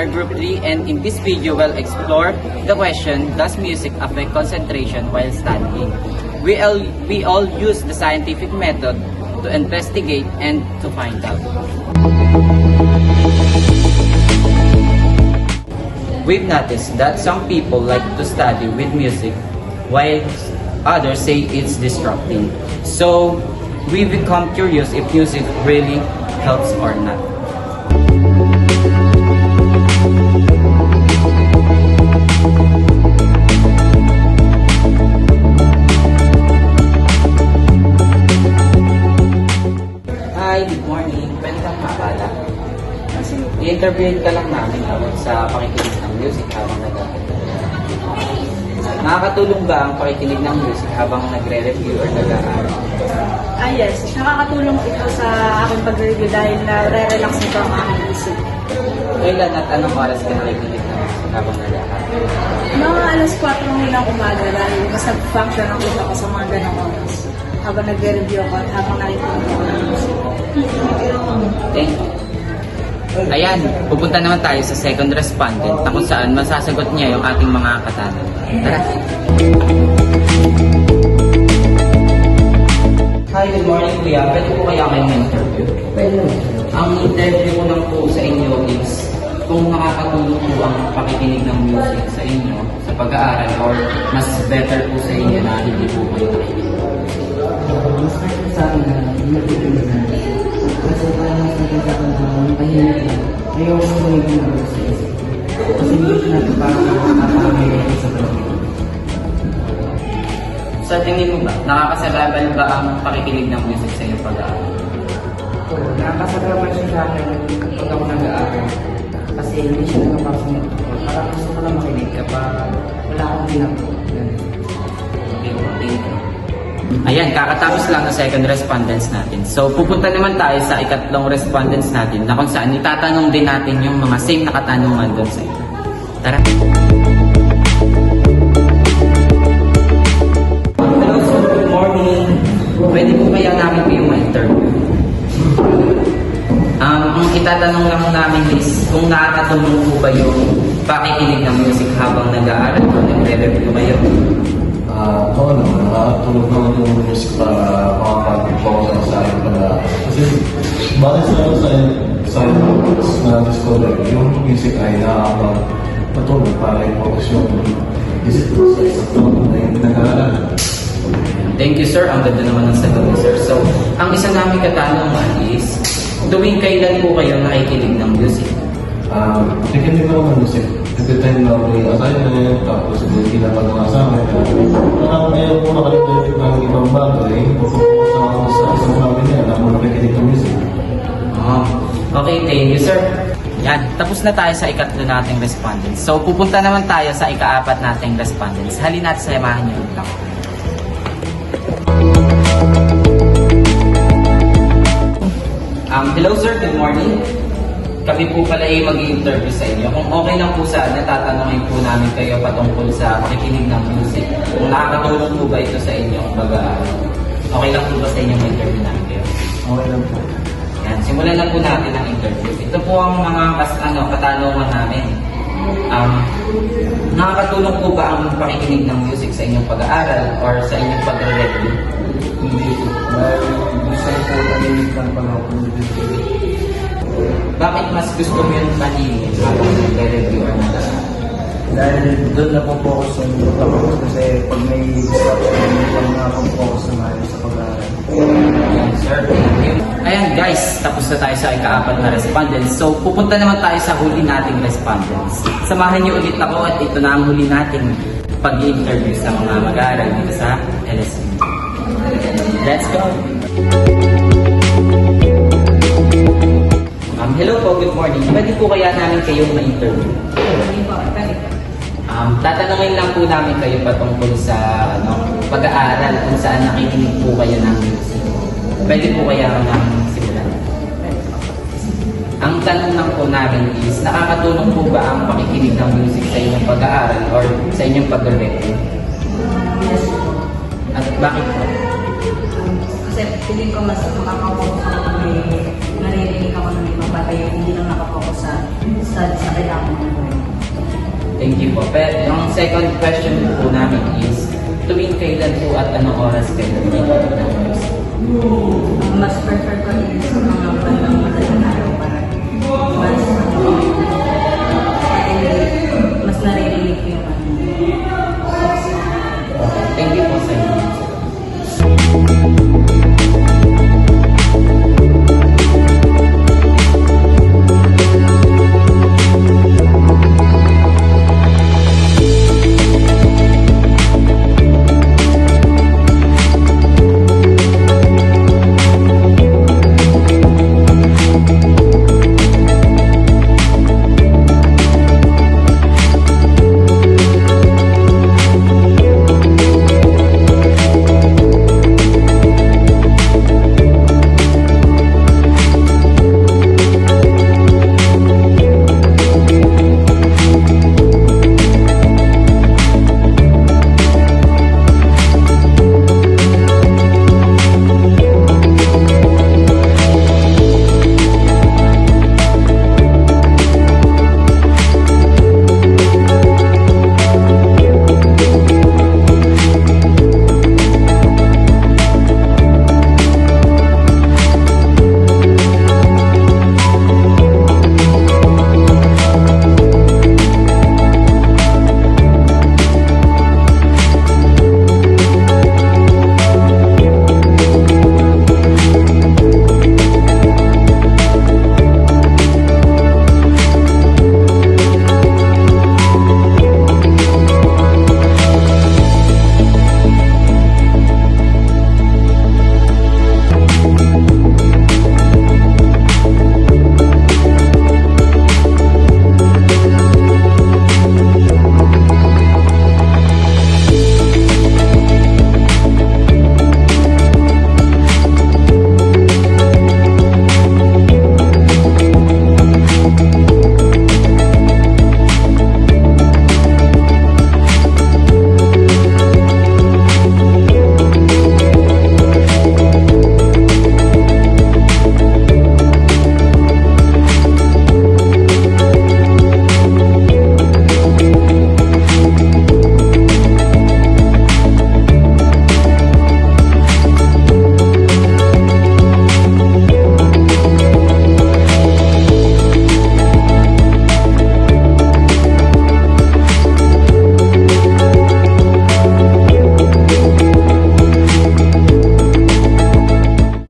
are Group 3, and in this video we'll explore the question, does music affect concentration while studying? We all use the scientific method to investigate and to find out. We've noticed that some people like to study with music while others say it's disrupting. So we become curious if music really helps or not. Hi, good morning. Pwede kang makala. Kasi i-interviewin ka lang namin sa pakikinig ng music habang nag-aaral. Nakakatulong ba ang pakikinig ng music habang nagre-review or nag-aaral? Yes. Nakakatulong ito sa aking pag-review dahil na-relax nito ang aking isip. Kailan at anong oras ka nakikinig ng music habang nag-aaral? Mga alas 4 ng umaga dahil mas nag-function ang utak ko sa mga ganong oras. Habang nagre-review ako at habang nakikinig ako ng music. Thank you. Ayan, pupunta naman tayo sa second respondent na kung saan masasagot niya yung ating mga katanungan. Tara! Hi, good morning kuya. Pwede po kaya kayo ma-interview? Pwede. Ang interview ko lang po sa inyo is kung nakakatulong po ang pakikinig ng music sa inyo sa pag-aaral or mas better po sa inyo na hindi po kayo nakikinig. Mas better sa akin na nakikinig na. Kasi parang mas naging sa akin na pahinig lang. Ayaw ko sumigil na sa isip. Kasi hindi ko natin parang nakakapagay sa pag-ibig. Sa tingin mo ba, nakakasagabal ba ang pakikinig ng music sa iyong pag-aaral? Oo, nakakasagaman siya sa akin kapag ako nag-aaral. Kasi hindi siya nakapasok nito. Parang gusto ko lang makinig kapag wala akong ginagawa. Okay. Ayan, kakatapos lang ng second respondents natin. So, pupunta naman tayo sa ikatlong respondents natin na kung saan itatanong din natin yung mga same na katanungan doon sa ito. Tara! Hello sir, good morning. Pwede po kaya namin kayong ma-interview? Ang itatanong lang namin is kung nakakatulong po ba yung pakikinig ng music habang nag-aaral o nagre-review kayo? Oo naman, nakatulog naman yung music para makapag-focus sa akin pala. Kasi bali sa na-discover, yung music ay nakakapag-patulog para i-focus yung isip ko sa isang tono na yung nag-aaral. Thank you sir, ang ganda naman ng sagot ni sir. So, ang isa namin katanungan is, tuwing kailan po kayo nakikinig ng music? Nakikinig ako ng music. Every time na may assignment, tapos may pinapagawa sa akin. Parang ayaw ko nakalimutin ng ibang bagay. Pupukusa ako sa isang bagay niya na ako nakikinig ng music. Okay, thank you sir. Yan, tapos na tayo sa ikatlo nating respondents. So, pupunta naman tayo sa ika-apat nating respondents. Halina't samahan niyo lang. Hello sir, good morning. Kami po pala ay mag-i-interview sa inyo. Kung okay lang po sana, tatanungin po namin kayo patungkol sa pakikinig ng music. Kung nakakatulong po ba ito sa inyong pag-aaral. Okay lang po ba sa inyong interview namin kayo? Okay lang po. Yan, simulan na po natin ang interview. Ito po ang mga katanungan namin. Nakakatulong po ba ang pakikinig ng music sa inyong pag-aaral or sa inyong pag-review? Hindi po. Dahil minsan po nalilig lang pala ako ng video. Bakit mas gusto mo yung paningin habang nag-review or nag-aaral? Dahil doon na po focus sa mga tapos kasi pag may disruption, hindi pa nakakapag-focus na maayos sa pag-aaral. Ayan, sir. Thank you. Ayan, guys. Tapos na tayo sa ika-apat na respondents. So, pupunta naman tayo sa huli nating respondents. Samahan niyo ulit ako at ito na ang huli nating pag-i-interview sa mga mag-aaral dito sa LSU. Let's go! Hello po, good morning. Pwede po kaya namin kayong ma-interview? Tatanungin lang po namin kayo patungkol sa pag-aaral kung saan nakikinig po kayo ng music. Pwede po kaya ng simulan? Ang tanong lang po namin is, nakakatulong po ba ang pakikinig ng music sa inyong pag-aaral or sa inyong pag-review? Yes. At bakit po? Kasi feeling ko mas makakapokus ako kung may naririnig ako ng ibang bagay, hindi lang nakapokus sa studies na kailangan mo. Thank you po. Pero yung second question po namin is, tuwing kailan po at anong oras kayo nandito ng music? Mas prefer ko is mga